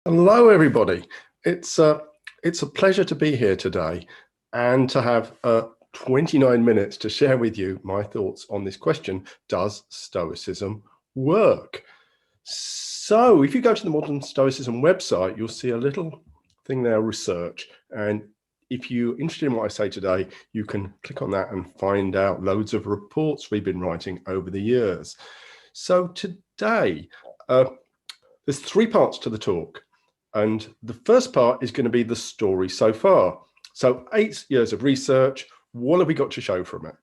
Hello, everybody. It's a pleasure to be here today and to have 29 minutes to share with you my thoughts on this question: does Stoicism work? So if you go to the Modern Stoicism website, you'll see a little thing there, research. And if you're interested in what I say today, you can click on that and find out loads of reports we've been writing over the years. So today, there's three parts to the talk. And the first part is going to be the story so far. So 8 years of research, what have we got to show from it?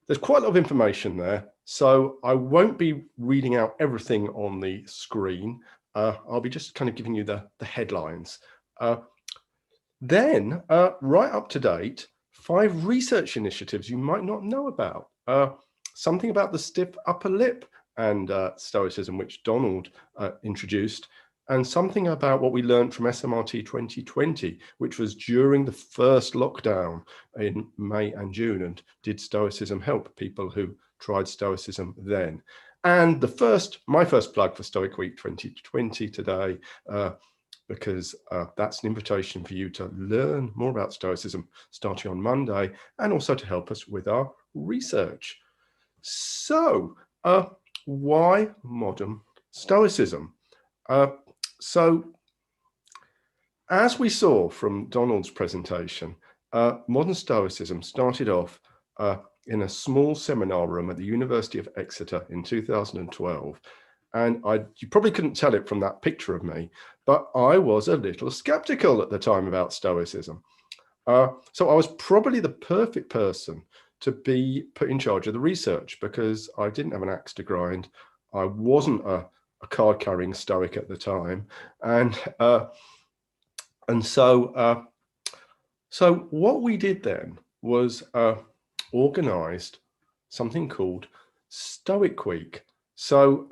There's quite a lot of information there, so I won't be reading out everything on the screen. I'll be just kind of giving you the headlines. Then, right up to date, 5 research initiatives you might not know about. Something about the stiff upper lip and Stoicism, which Donald introduced, and something about what we learned from SMRT 2020, which was during the first lockdown in May and June. And did Stoicism help people who tried Stoicism then? And my first plug for Stoic Week 2020 today, because that's an invitation for you to learn more about Stoicism starting on Monday, and also to help us with our research. So, why modern Stoicism? So, as we saw from Donald's presentation, modern Stoicism started off in a small seminar room at the University of Exeter in 2012. And you probably couldn't tell it from that picture of me, but I was a little skeptical at the time about Stoicism. So I was probably the perfect person to be put in charge of the research, because I didn't have an axe to grind. I wasn't a card-carrying Stoic at the time, and so what we did then was organized something called Stoic Week. So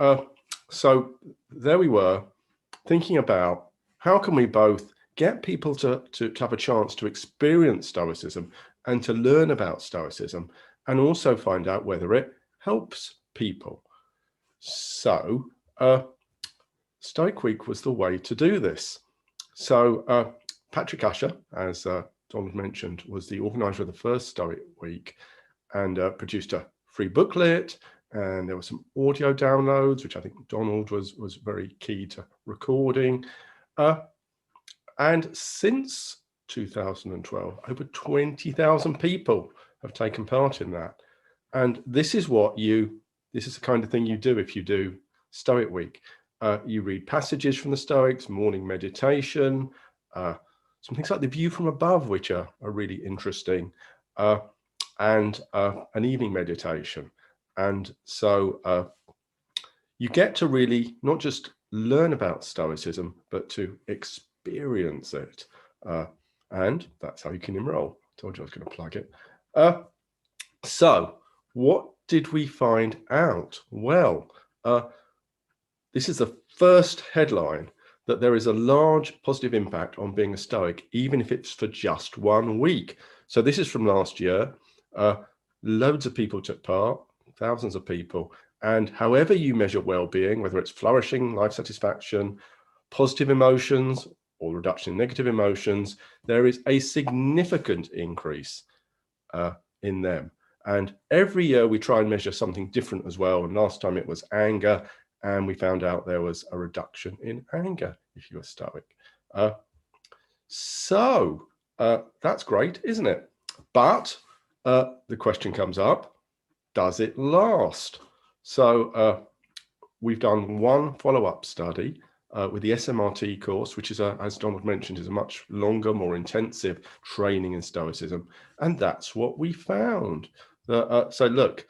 there we were, thinking about how can we both get people to have a chance to experience Stoicism and to learn about Stoicism, and also find out whether it helps people. So Stoic Week was the way to do this. So Patrick Usher, as Donald mentioned, was the organizer of the first Stoic Week, and produced a free booklet, and there were some audio downloads, which I think Donald was very key to recording. And since 2012, over 20,000 people have taken part in that. And this is the kind of thing you do if you do Stoic Week. You read passages from the Stoics, morning meditation, some things like the view from above, which are really interesting, and an evening meditation. And so you get to really not just learn about Stoicism, but to experience it. And that's how you can enroll. Told you I was going to plug it. So what did we find out? Well, this is the first headline, that there is a large positive impact on being a Stoic, even if it's for just 1 week. So this is from last year. Loads of people took part, thousands of people. And however you measure well-being, whether it's flourishing, life satisfaction, positive emotions, or reduction in negative emotions, there is a significant increase in them. And every year we try and measure something different as well. And last time it was anger, and we found out there was a reduction in anger if you were Stoic. So that's great, isn't it? But the question comes up, does it last? So we've done one follow-up study with the SMRT course, which is, as Donald mentioned, is a much longer, more intensive training in Stoicism. And that's what we found. So look,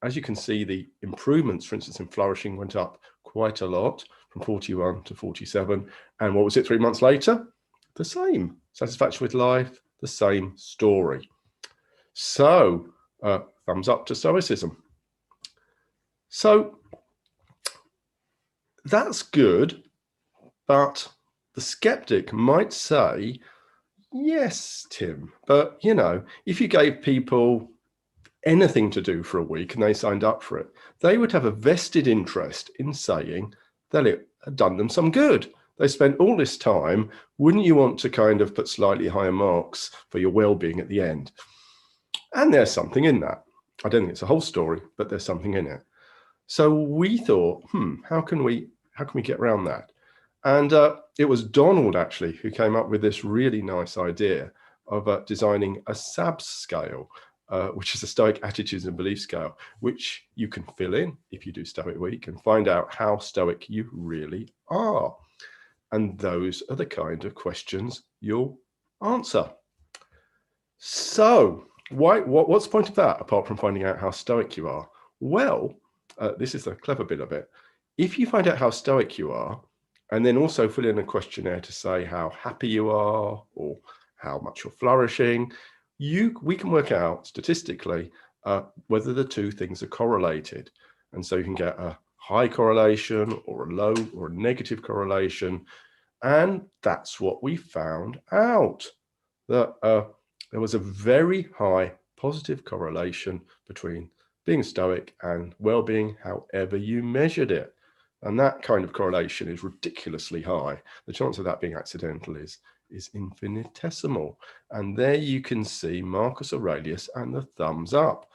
as you can see, the improvements, for instance, in flourishing went up quite a lot, from 41 to 47. And what was it 3 months later? The same. Satisfaction with life, the same story. So thumbs up to Stoicism. So that's good, but the skeptic might say, yes, Tim, but if you gave people anything to do for a week and they signed up for it, they would have a vested interest in saying that it done them some good. They spent all this time. Wouldn't you want to kind of put slightly higher marks for your well-being at the end? And there's something in that. I don't think it's a whole story, but there's something in it. So we thought, how can we get around that? And it was Donald actually who came up with this really nice idea of designing a SABS scale, which is a Stoic attitudes and belief scale, which you can fill in if you do Stoic Week and find out how Stoic you really are. And those are the kind of questions you'll answer. So what's the point of that, apart from finding out how Stoic you are? Well, this is the clever bit of it. If you find out how Stoic you are, and then also fill in a questionnaire to say how happy you are or how much you're flourishing, we can work out statistically whether the two things are correlated. And so you can get a high correlation or a low or a negative correlation. And that's what we found out, that there was a very high positive correlation between being Stoic and well-being, however you measured it. And that kind of correlation is ridiculously high. The chance of that being accidental is infinitesimal. And there you can see Marcus Aurelius and the thumbs up.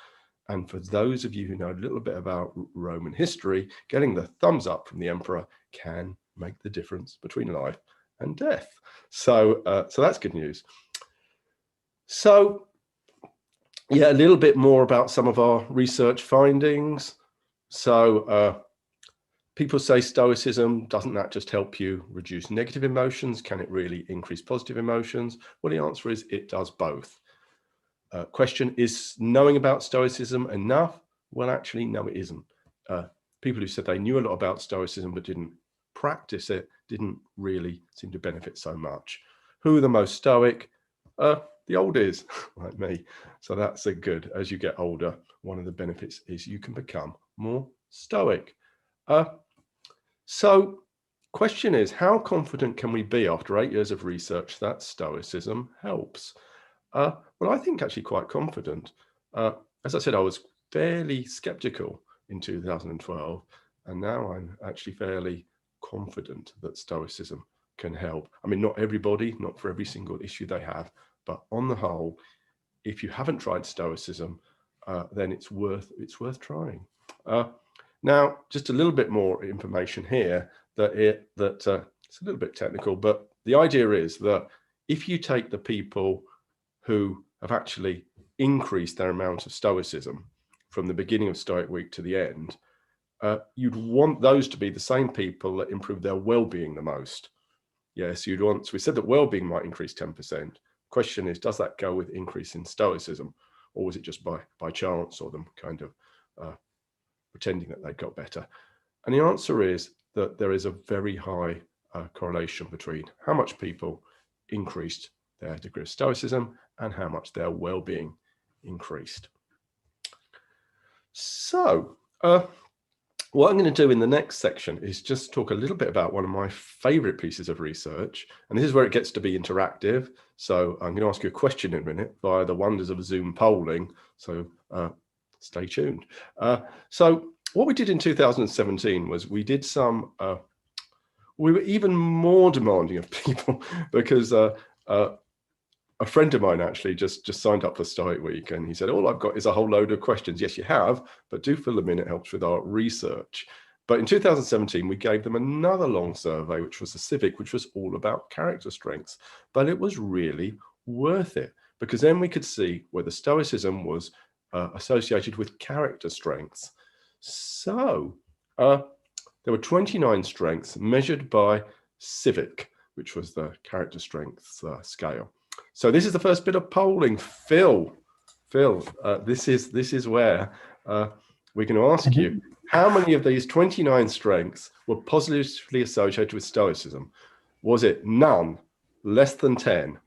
And for those of you who know a little bit about Roman history, getting the thumbs up from the emperor can make the difference between life and death. So that's good news. So yeah, a little bit more about some of our research findings. So people say Stoicism, doesn't that just help you reduce negative emotions? Can it really increase positive emotions? Well, the answer is it does both. Question, is knowing about Stoicism enough? Well, actually, no, it isn't. People who said they knew a lot about Stoicism but didn't practice it didn't really seem to benefit so much. Who are the most Stoic? The oldies, like me. So that's a good. As you get older, one of the benefits is you can become more Stoic. So question is, how confident can we be after 8 years of research that Stoicism helps? Well, I think actually quite confident. As I said, I was fairly skeptical in 2012, and now I'm actually fairly confident that Stoicism can help. I mean, not everybody, not for every single issue they have, but on the whole, if you haven't tried Stoicism, then it's worth trying. Now, just a little bit more information here that it's a little bit technical, but the idea is that if you take the people who have actually increased their amount of Stoicism from the beginning of Stoic Week to the end, you'd want those to be the same people that improve their well-being the most. Yes, you'd want, so we said that well-being might increase 10%. Question is, does that go with increase in Stoicism, or was it just by chance, or them kind of pretending that they got better? And the answer is that there is a very high correlation between how much people increased their degree of Stoicism and how much their well-being increased. So what I'm going to do in the next section is just talk a little bit about one of my favorite pieces of research. And this is where it gets to be interactive. So I'm going to ask you a question in a minute via the wonders of Zoom polling. So stay tuned. So what we did in 2017 was we did some, we were even more demanding of people because a friend of mine actually just signed up for Stoic Week, and he said, all I've got is a whole load of questions. Yes, you have, but do fill them in. It helps with our research. But in 2017, we gave them another long survey, which was the Civic, which was all about character strengths. But it was really worth it, because then we could see whether Stoicism was associated with character strengths. So there were 29 strengths measured by Civic, which was the character strengths scale. So this is the first bit of polling. Phil, this is where we're going to ask you, how many of these 29 strengths were positively associated with Stoicism? Was it none, less than 10,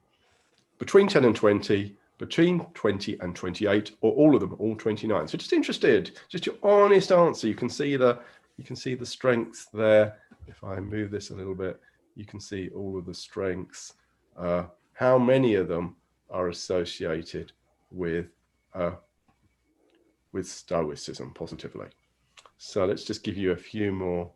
between 10 and 20, between 20 and 28, or all of them, all 29? So just interested, just your honest answer. You can see the strengths there. If I move this a little bit, you can see all of the strengths. How many of them are associated with Stoicism positively? So let's just give you a few more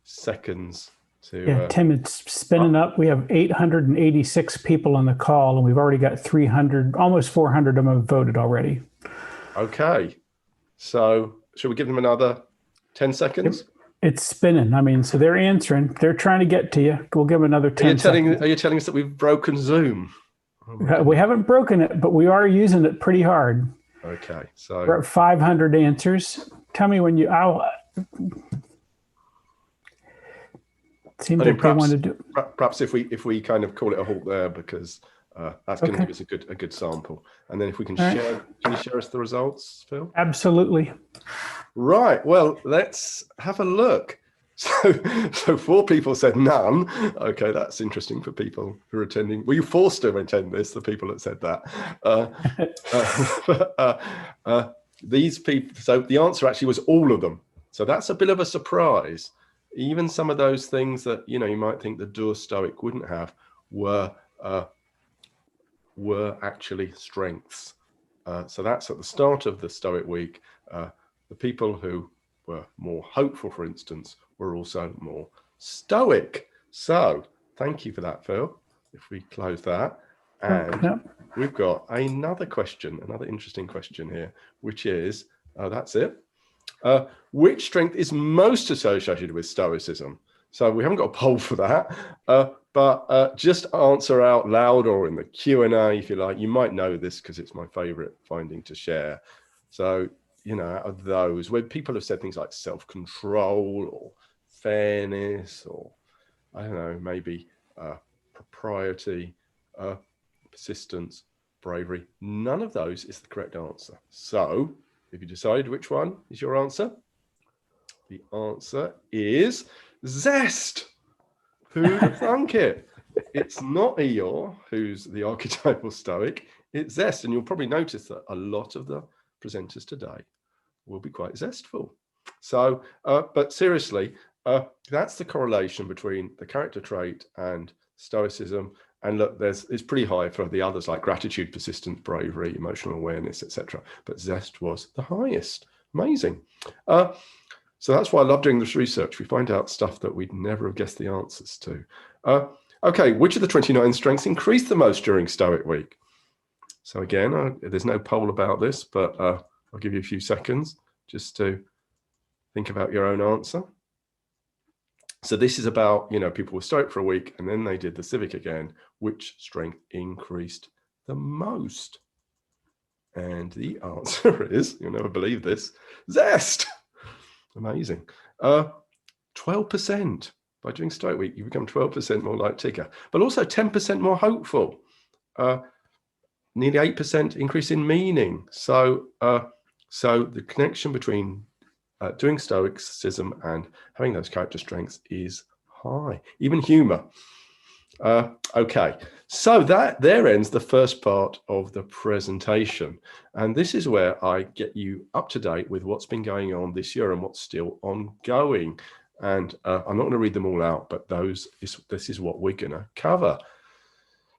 seconds Yeah, Tim, it's spinning up. We have 886 people on the call, and we've already got 300, almost 400 of them have voted already. Okay. So should we give them another 10 seconds? It's spinning. I mean, so they're answering. They're trying to get to you. We'll give them another 10 seconds. Are you telling us that we've broken Zoom? We haven't broken it, but we are using it pretty hard. Okay. So we're at 500 answers. Tell me when you... Seems like they want to do. Perhaps if we kind of call it a halt there, because that's going to give us a good sample. And then if we can share, can you share us the results, Phil? Absolutely. Right. Well, let's have a look. So 4 people said none. Okay, that's interesting for people who are attending. Were you forced to attend this? The people that said that. These people. So the answer actually was all of them. So that's a bit of a surprise. Even some of those things that you might think the dour Stoic wouldn't have were actually strengths. So that's at the start of the Stoic week. The people who were more hopeful, for instance, were also more stoic. So thank you for that, Phil. If we close that, and we've got another question, another interesting question here, which is, that's it. Which strength is most associated with Stoicism? So we haven't got a poll for that, but just answer out loud or in the Q&A if you like. You might know this because it's my favorite finding to share. So, out of those where people have said things like self-control or fairness or, I don't know, maybe propriety, persistence, bravery, none of those is the correct answer. So if you decided which one is your answer, the answer is zest. Who'd have thunk it? It's not Eeyore, who's the archetypal Stoic. It's zest. And you'll probably notice that a lot of the presenters today will be quite zestful. So, but seriously, that's the correlation between the character trait and Stoicism. And look, it's pretty high for the others like gratitude, persistence, bravery, emotional awareness, etc. But zest was the highest. Amazing. So that's why I love doing this research. We find out stuff that we'd never have guessed the answers to. Okay, which of the 29 strengths increased the most during Stoic week? So again, there's no poll about this, but I'll give you a few seconds just to think about your own answer. So this is about, people were Stoic for a week and then they did the civic again. Which strength increased the most? And the answer is, you'll never believe this, zest. Amazing. 12%. By doing Stoic week, you become 12% more like Tigger, but also 10% more hopeful. Nearly 8% increase in meaning. So the connection between doing Stoicism and having those character strengths is high. Even humor. Okay, so there ends the first part of the presentation. And this is where I get you up to date with what's been going on this year and what's still ongoing. And I'm not going to read them all out, but this is what we're going to cover.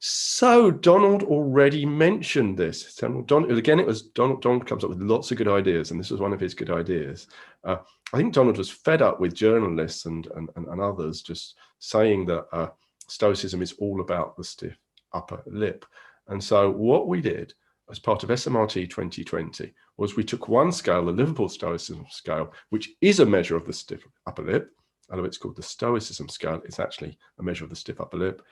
So Donald already mentioned this. Donald comes up with lots of good ideas, and this was one of his good ideas. I think Donald was fed up with journalists and others just saying that Stoicism is all about the stiff upper lip. And so what we did as part of SMRT 2020 was we took one scale, the Liverpool Stoicism scale, which is a measure of the stiff upper lip. Although it's called the Stoicism scale, it's actually a measure of the stiff upper lip.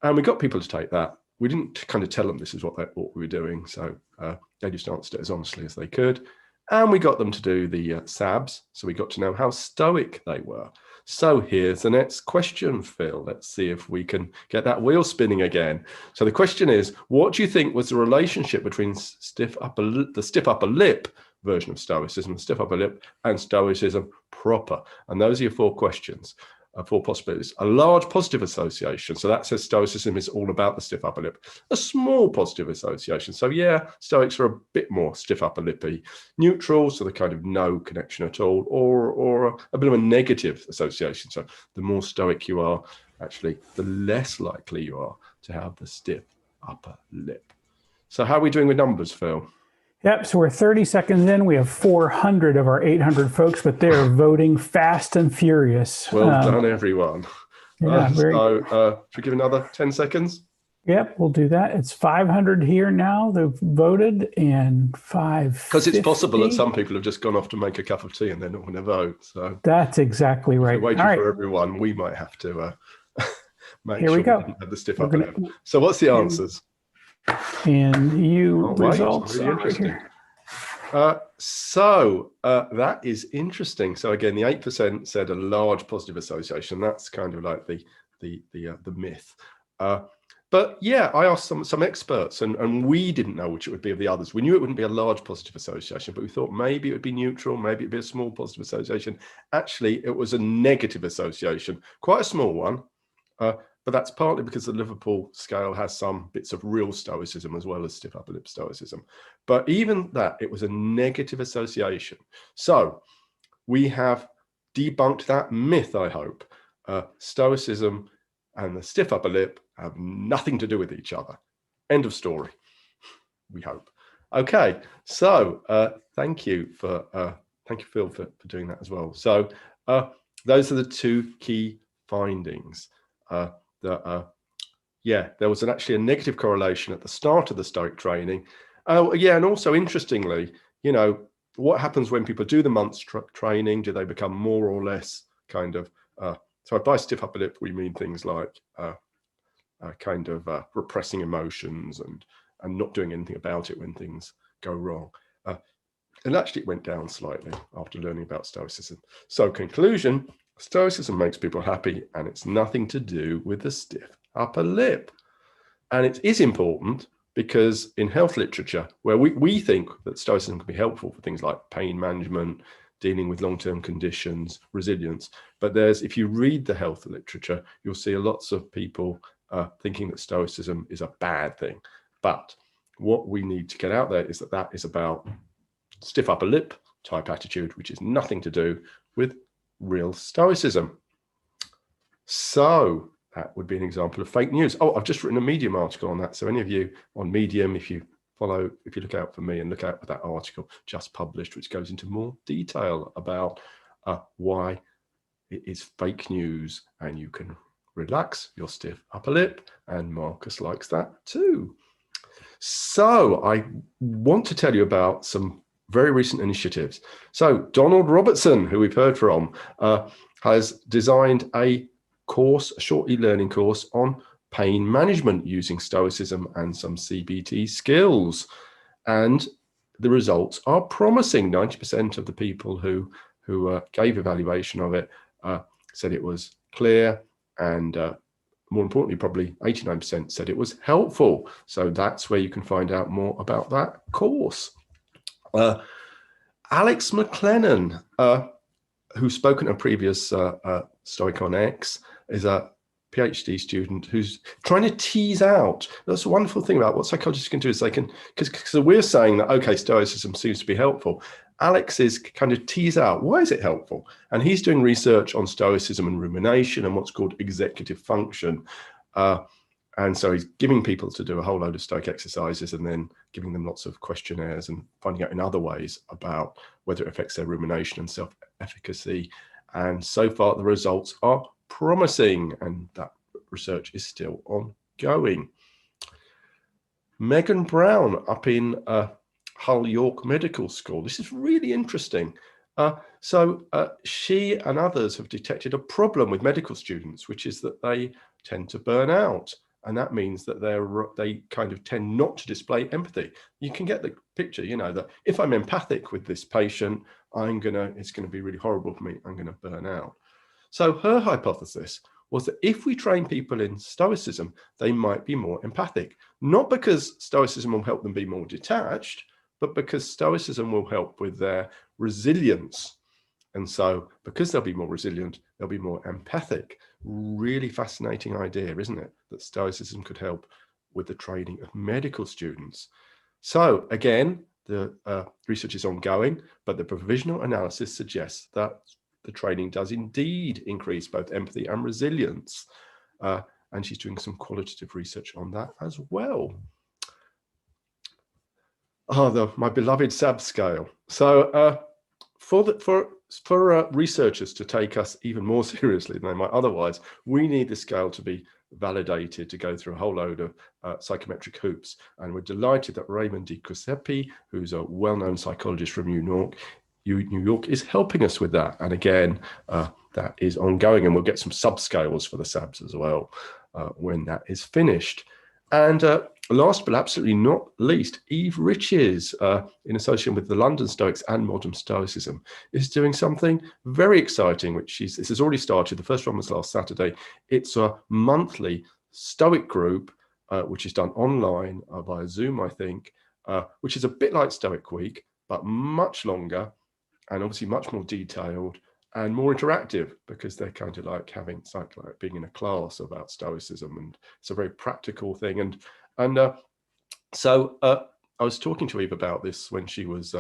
And we got people to take that. We didn't kind of tell them this is what we were doing. So they just answered it as honestly as they could. And we got them to do the SABs. So we got to know how Stoic they were. So here's the next question, Phil. Let's see if we can get that wheel spinning again. So the question is, what do you think was the relationship between the stiff upper lip version of Stoicism, the stiff upper lip, and Stoicism proper? And those are your 4 questions. 4 possibilities. A large positive association. So that says Stoicism is all about the stiff upper lip. A small positive association. So yeah, Stoics are a bit more stiff upper lippy. Neutral, so the kind of no connection at all, or a bit of a negative association. So the more Stoic you are, actually, the less likely you are to have the stiff upper lip. So how are we doing with numbers, Phil? Yep, so we're 30 seconds in. We have 400 of our 800 folks, but they're voting fast and furious. Well done, everyone. Yeah, should we give another 10 seconds? Yep, we'll do that. It's 500 here now that voted, and 550. Because it's possible that some people have just gone off to make a cup of tea and they're not going to vote. So that's exactly right. If we're waiting for everyone, we might have to make here sure we go. didn't have the stiff upper lip. So what's the answers? And results really interesting. That is interesting. So again, the 8% said a large positive association. That's kind of like the myth. But yeah, I asked some experts, and we didn't know which it would be of the others. We knew it wouldn't be a large positive association, but we thought maybe it would be neutral, maybe it'd be a small positive association. Actually, it was a negative association, quite a small one. But that's partly because the Liverpool scale has some bits of real Stoicism as well as stiff upper lip Stoicism. But even that, it was a negative association. So we have debunked that myth, I hope. Stoicism and the stiff upper lip have nothing to do with each other. End of story, we hope. Okay, so thank you, Phil, for doing that as well. So those are the two key findings. There was actually a negative correlation at the start of the Stoic training. And also interestingly, what happens when people do the month's training? Do they become more or less kind of, so by stiff upper lip, we mean things like repressing emotions and not doing anything about it when things go wrong. And actually it went down slightly after learning about Stoicism. So conclusion, Stoicism makes people happy, and it's nothing to do with the stiff upper lip. And it is important because in health literature, where we think that Stoicism can be helpful for things like pain management, dealing with long-term conditions, resilience. But if you read the health literature, you'll see lots of people thinking that Stoicism is a bad thing. But what we need to get out there is that is about stiff upper lip type attitude, which is nothing to do with real Stoicism. So that would be an example of fake news. Oh, I've just written a Medium article on that. So any of you on Medium, if you look out for me and look out for that article just published, which goes into more detail about why it is fake news, and you can relax your stiff upper lip, and Marcus likes that too. So I want to tell you about some very recent initiatives. So Donald Robertson, who we've heard from, has designed a short e-learning course on pain management using Stoicism and some CBT skills. And the results are promising. 90% of the people who gave evaluation of it said it was clear, and more importantly, probably 89% said it was helpful. So that's where you can find out more about that course. Alex McLennan, who's spoken at a previous Stoicon X, is a PhD student who's trying to tease out. That's a wonderful thing about what psychologists can do, is they can, because we're saying that, okay, Stoicism seems to be helpful. Alex is kind of tease out, why is it helpful? And he's doing research on Stoicism and rumination and what's called executive function. And so he's giving people to do a whole load of Stoic exercises and then giving them lots of questionnaires and finding out in other ways about whether it affects their rumination and self-efficacy. And so far, the results are promising, and that research is still ongoing. Megan Brown up in Hull York Medical School. This is really interesting. She and others have detected a problem with medical students, which is that they tend to burn out. And that means that they kind of tend not to display empathy. You can get the picture, that if I'm empathic with this patient, it's going to be really horrible for me. I'm going to burn out. So her hypothesis was that if we train people in Stoicism, they might be more empathic. Not because Stoicism will help them be more detached, but because Stoicism will help with their resilience. And so because they'll be more resilient, they'll be more empathic. Really fascinating idea, isn't it? That Stoicism could help with the training of medical students. So again, the research is ongoing, but the provisional analysis suggests that the training does indeed increase both empathy and resilience. And she's doing some qualitative research on that as well. My beloved SAB scale. So for for researchers to take us even more seriously than they might otherwise, we need the scale to be validated, to go through a whole load of psychometric hoops. And we're delighted that Raymond Di Giuseppe, who's a well-known psychologist from New York, is helping us with that. And again, that is ongoing, and we'll get some subscales for the SABs as well when that is finished. And last but absolutely not least, Eve Riches, in association with the London Stoics and Modern Stoicism, is doing something very exciting, this has already started. The first one was last Saturday. It's a monthly Stoic group, which is done online via Zoom, I think, which is a bit like Stoic Week, but much longer and obviously much more detailed and more interactive, because they're kind of like like being in a class about Stoicism, and it's a very practical thing. So I was talking to Eve about this when she was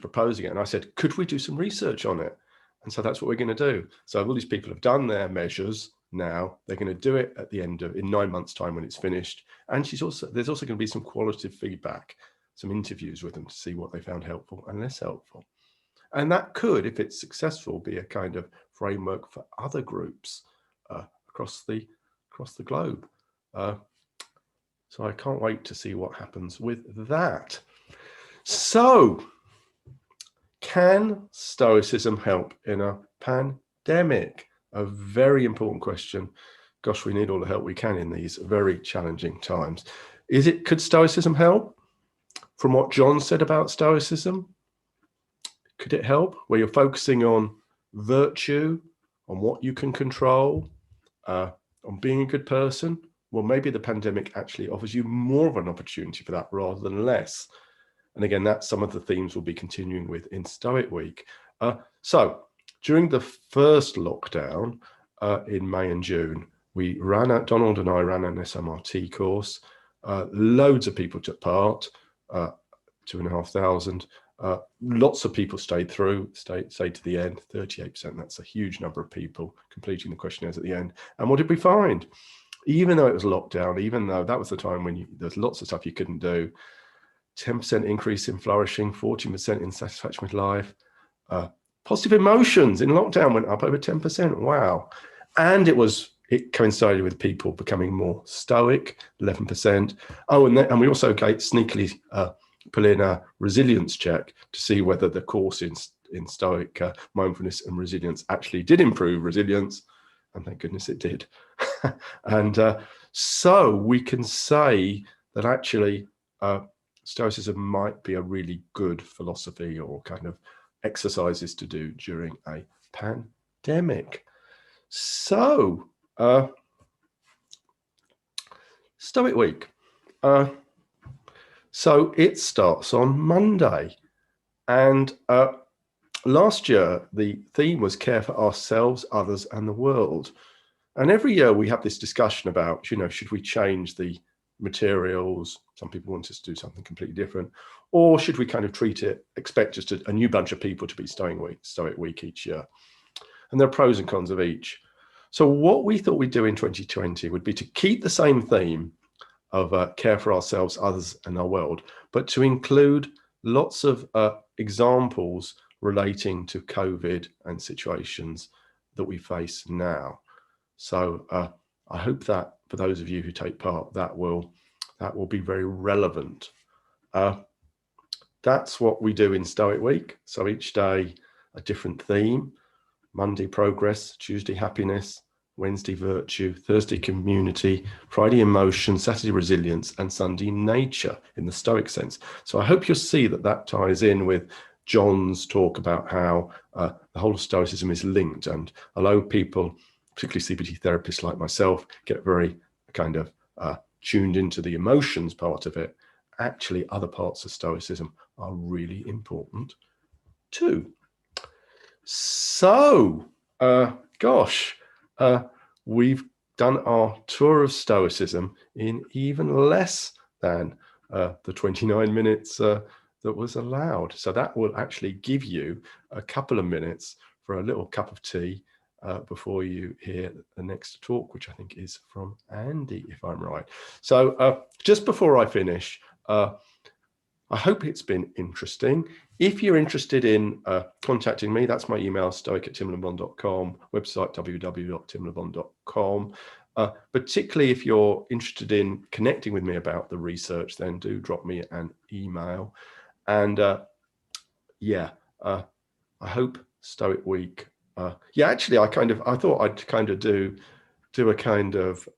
proposing it, and I said, could we do some research on it? And so that's what we're going to do. So all these people have done their measures now. They're going to do it at the end in 9 months' time when it's finished. And there's also going to be some qualitative feedback, some interviews with them to see what they found helpful and less helpful. And that could, if it's successful, be a kind of framework for other groups across the globe. So I can't wait to see what happens with that. So, can Stoicism help in a pandemic? A very important question. Gosh, we need all the help we can in these very challenging times. Could Stoicism help? From what John said about Stoicism, could it help? Where you're focusing on virtue, on what you can control, on being a good person? Well, maybe the pandemic actually offers you more of an opportunity for that rather than less. And again, that's some of the themes we'll be continuing with in Stoic Week. So during the first lockdown in May and June, Donald and I ran an SMRT course. Loads of people took part, 2,500. Lots of people stayed to the end, 38%. That's a huge number of people completing the questionnaires at the end. And what did we find? Even though it was lockdown, even though that was the time when there's lots of stuff you couldn't do, 10% increase in flourishing, 14% in satisfaction with life. Positive emotions in lockdown went up over 10%. Wow. And it coincided with people becoming more stoic, 11%. Oh, and we also sneakily pull in a resilience check to see whether the course in Stoic mindfulness and resilience actually did improve resilience. And thank goodness it did. And so we can say that actually Stoicism might be a really good philosophy or kind of exercises to do during a pandemic. So, Stoic Week. So it starts on Monday. And last year, the theme was care for ourselves, others, and the world. And every year we have this discussion about, should we change the materials? Some people want us to do something completely different. Or should we kind of expect just a new bunch of people to be Stoic Week each year? And there are pros and cons of each. So what we thought we'd do in 2020 would be to keep the same theme of care for ourselves, others, and our world, but to include lots of examples relating to COVID and situations that we face now. So I hope that for those of you who take part, that will be very relevant. That's what we do in Stoic Week. So each day a different theme: Monday progress, Tuesday happiness, Wednesday virtue, Thursday community, Friday emotion, Saturday resilience, and Sunday nature in the Stoic sense. So I hope you'll see that ties in with John's talk about how the whole of Stoicism is linked. And although people, particularly CBT therapists like myself, get very kind of tuned into the emotions part of it, actually other parts of Stoicism are really important too. So, we've done our tour of Stoicism in even less than the 29 minutes that was allowed. So that will actually give you a couple of minutes for a little cup of tea before you hear the next talk, which I think is from Andy, if I'm right. So just before I finish, I hope it's been interesting. If you're interested in contacting me, that's my email, stoic@timlebon.com, website www.timlebon.com. Particularly if you're interested in connecting with me about the research, then do drop me an email. And yeah, I hope Stoic Week. Yeah, actually, I thought I'd kind of do a kind of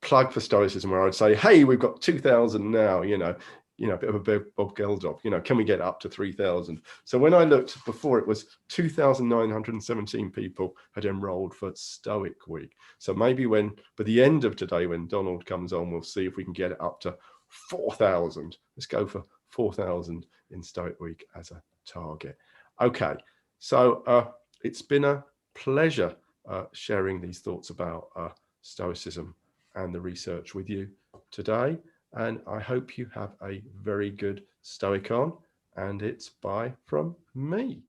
plug for Stoicism, where I'd say, hey, we've got 2,000 now, a bit of a Bob Geldof, can we get up to 3,000? So when I looked before, it was 2,917 people had enrolled for Stoic Week. So maybe by the end of today, when Donald comes on, we'll see if we can get it up to 4,000. Let's go for 4,000 in Stoic Week as a target. Okay, so it's been a pleasure sharing these thoughts about Stoicism and the research with you today. And I hope you have a very good Stoicon. And it's bye from me.